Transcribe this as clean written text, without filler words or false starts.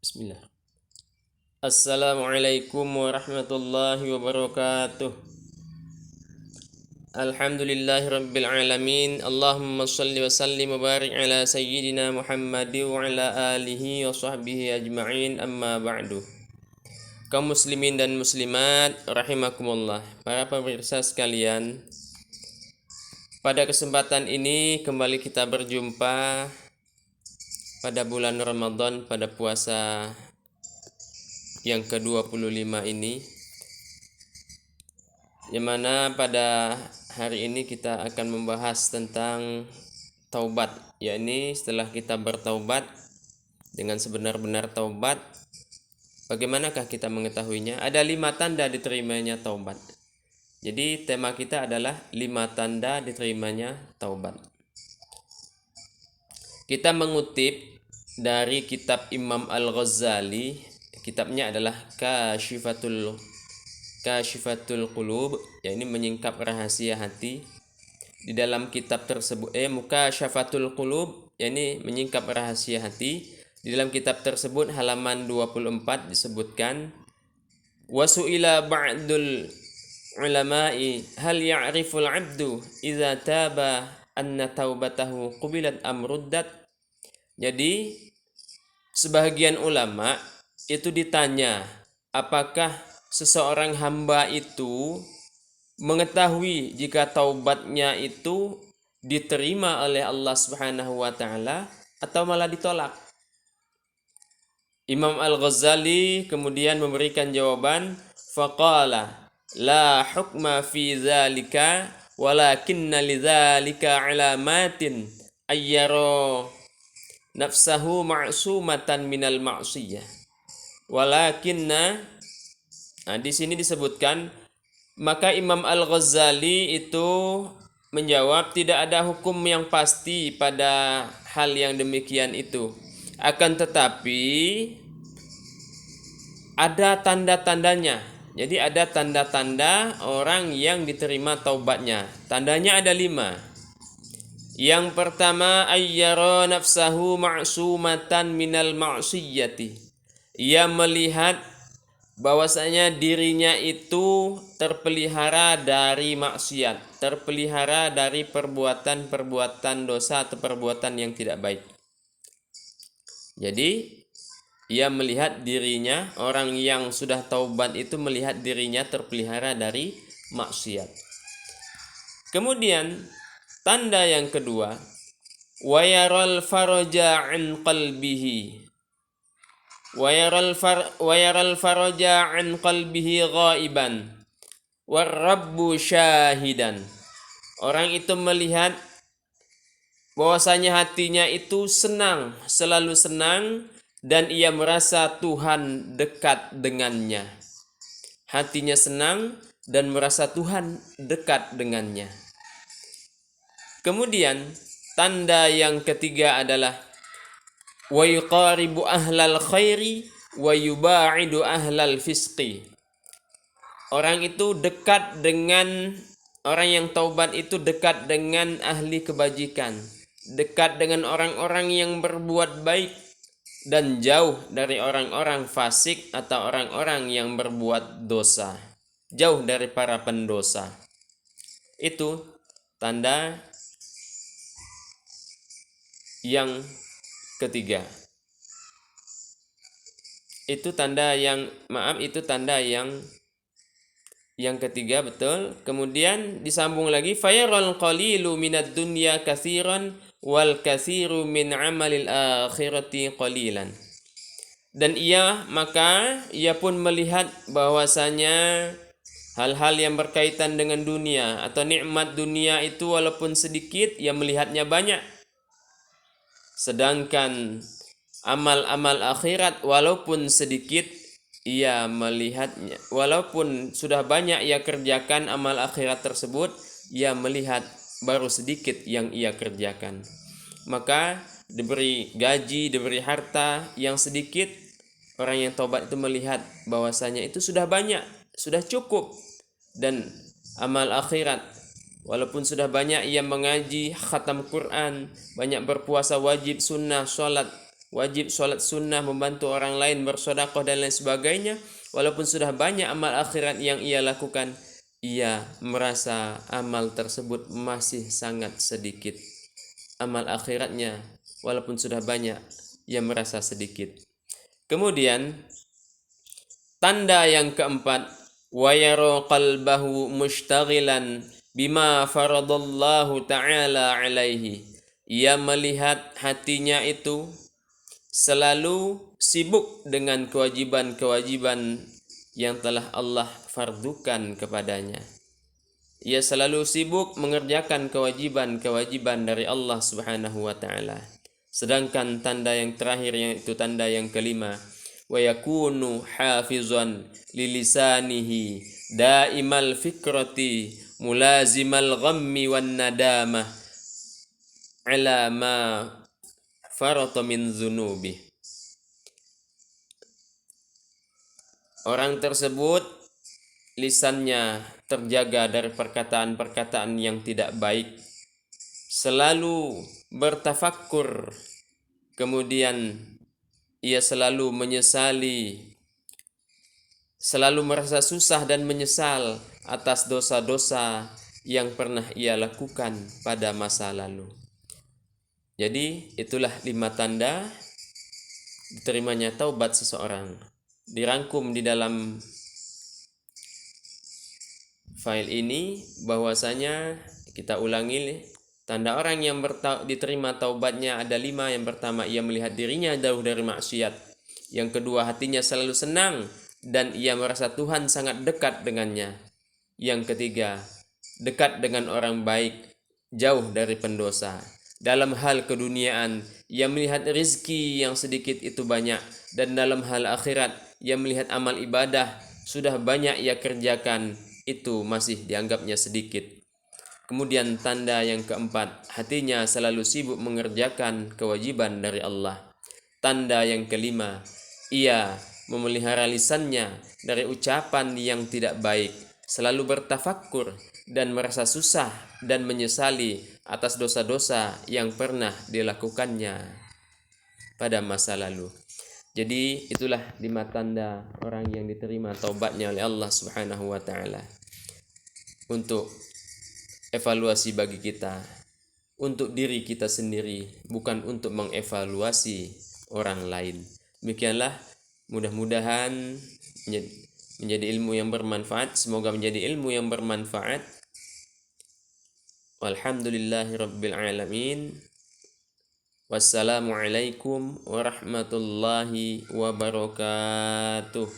Bismillah. Assalamualaikum warahmatullahi wabarakatuh. Alhamdulillahirabbil alamin. Allahumma shalli wa sallim wa barik ala sayyidina Muhammad wa ala alihi wa sahbihi ajma'in, amma ba'du. Kaum muslimin dan muslimat rahimakumullah, para pemirsa sekalian, pada kesempatan ini kembali kita berjumpa pada bulan Ramadan, pada puasa yang ke-25 ini, yang mana pada hari ini kita akan membahas tentang taubat, yakni setelah kita bertaubat dengan sebenar-benar taubat, bagaimanakah kita mengetahuinya? Ada 5 tanda diterimanya taubat. Jadi tema kita adalah 5 tanda diterimanya taubat. Kita mengutip dari kitab Imam Al-Ghazali, kitabnya adalah Kashifatul Qulub, yakni menyingkap rahasia hati. Di dalam kitab tersebut Mukasyafatul Qulub, yakni menyingkap rahasia hati. Di dalam kitab tersebut halaman 24 disebutkan, wasu'ila ba'dul ulama'i hal ya'riful 'abdu idza taba anna taubatahu qubilat am ruddat. Jadi sebagian ulama itu ditanya, apakah seseorang hamba itu mengetahui jika taubatnya itu diterima oleh Allah Subhanahu wa taala atau malah ditolak. Imam Al-Ghazali kemudian memberikan jawaban, faqala la hukma fi dzalika walakinna lidzalika alamatin ayyara nafsahu ma'sumatan minal ma'siyah. Walakinna, di sini disebutkan, maka Imam Al-Ghazali itu menjawab, tidak ada hukum yang pasti pada hal yang demikian itu. Akan tetapi ada tanda-tandanya. Jadi ada tanda-tanda orang yang diterima taubatnya. Tandanya ada 5. Yang pertama, ayyara nafsahu ma'sumatan minal ma'siyati. Ia melihat bahwasanya dirinya itu terpelihara dari maksiat, terpelihara dari perbuatan-perbuatan dosa atau perbuatan yang tidak baik. Jadi ia melihat dirinya, orang yang sudah taubat itu melihat dirinya terpelihara dari maksiat. Kemudian tanda yang kedua, wa yaral faraja an qalbihi. Wa yaral faraja an qalbihi ghaiban warabbu syahidan. Orang itu melihat bahwasanya hatinya itu senang, selalu senang, dan ia merasa Tuhan dekat dengannya. Hatinya senang dan merasa Tuhan dekat dengannya. Kemudian tanda yang ketiga adalah wa yuqaribu ahlal khairi wa yuba'idu ahlal fisqi. Orang itu dekat dengan, orang yang taubat itu dekat dengan ahli kebajikan, dekat dengan orang-orang yang berbuat baik, dan jauh dari orang-orang fasik atau orang-orang yang berbuat dosa, jauh dari para pendosa. Itu tanda yang ketiga. Itu tanda yang ketiga, betul. Kemudian disambung lagi, fayaral qalilu minad dunya katsiran wal katsiru min amalil akhirati qalilan. Dan ia pun melihat bahwasanya hal-hal yang berkaitan dengan dunia atau nikmat dunia itu walaupun sedikit, ia melihatnya banyak. Sedangkan amal-amal akhirat walaupun sedikit, ia melihatnya, walaupun sudah banyak ia kerjakan amal akhirat tersebut, ia melihat baru sedikit yang ia kerjakan. Maka diberi gaji, diberi harta yang sedikit, orang yang taubat itu melihat bahwasanya itu sudah banyak, sudah cukup. Dan amal akhirat, walaupun sudah banyak ia mengaji, khatam Quran, banyak berpuasa wajib, sunnah, sholat, wajib sholat sunnah, membantu orang lain, bersedekah dan lain sebagainya, walaupun sudah banyak amal akhirat yang ia lakukan, ia merasa amal tersebut masih sangat sedikit. Amal akhiratnya walaupun sudah banyak, ia merasa sedikit. Kemudian tanda yang keempat, wa yara qalbahu mushtaghilan bima faradallahu ta'ala alaihi. Ia melihat hatinya itu selalu sibuk dengan kewajiban-kewajiban yang telah Allah fardukan kepadanya. Ia selalu sibuk mengerjakan kewajiban-kewajiban dari Allah Subhanahu wa taala. Sedangkan tanda yang terakhir, yaitu tanda yang kelima, wa yakunu hafizan lilisanihi daimal fikrati mulazimal ghammi wan nadamah ala ma farata min dzunubi. Orang tersebut lisannya terjaga dari perkataan-perkataan yang tidak baik, selalu bertafakkur, kemudian ia selalu menyesali, selalu merasa susah dan menyesal atas dosa-dosa yang pernah ia lakukan pada masa lalu. Jadi itulah 5 tanda diterimanya taubat seseorang. Dirangkum di dalam file ini bahwasanya, kita ulangi, tanda orang yang diterima taubatnya ada 5. Yang pertama, ia melihat dirinya jauh dari maksiat. Yang kedua, hatinya selalu senang dan ia merasa Tuhan sangat dekat dengannya. Yang ketiga, dekat dengan orang baik, jauh dari pendosa. Dalam hal keduniaan, ia melihat rizki yang sedikit itu banyak, dan dalam hal akhirat, ia melihat amal ibadah sudah banyak ia kerjakan, itu masih dianggapnya sedikit. Kemudian tanda yang keempat, hatinya selalu sibuk mengerjakan kewajiban dari Allah. Tanda yang kelima, ia memelihara lisannya dari ucapan yang tidak baik, selalu bertafakkur dan merasa susah dan menyesali atas dosa-dosa yang pernah dilakukannya pada masa lalu. Jadi itulah 5 tanda orang yang diterima taubatnya oleh Allah Subhanahu wa taala. Untuk evaluasi bagi kita, untuk diri kita sendiri, bukan untuk mengevaluasi orang lain. Demikianlah, mudah-mudahan menjadi ilmu yang bermanfaat. Semoga menjadi ilmu yang bermanfaat. Walhamdulillahirabbil alamin. Wassalamualaikum warahmatullahi wabarakatuh.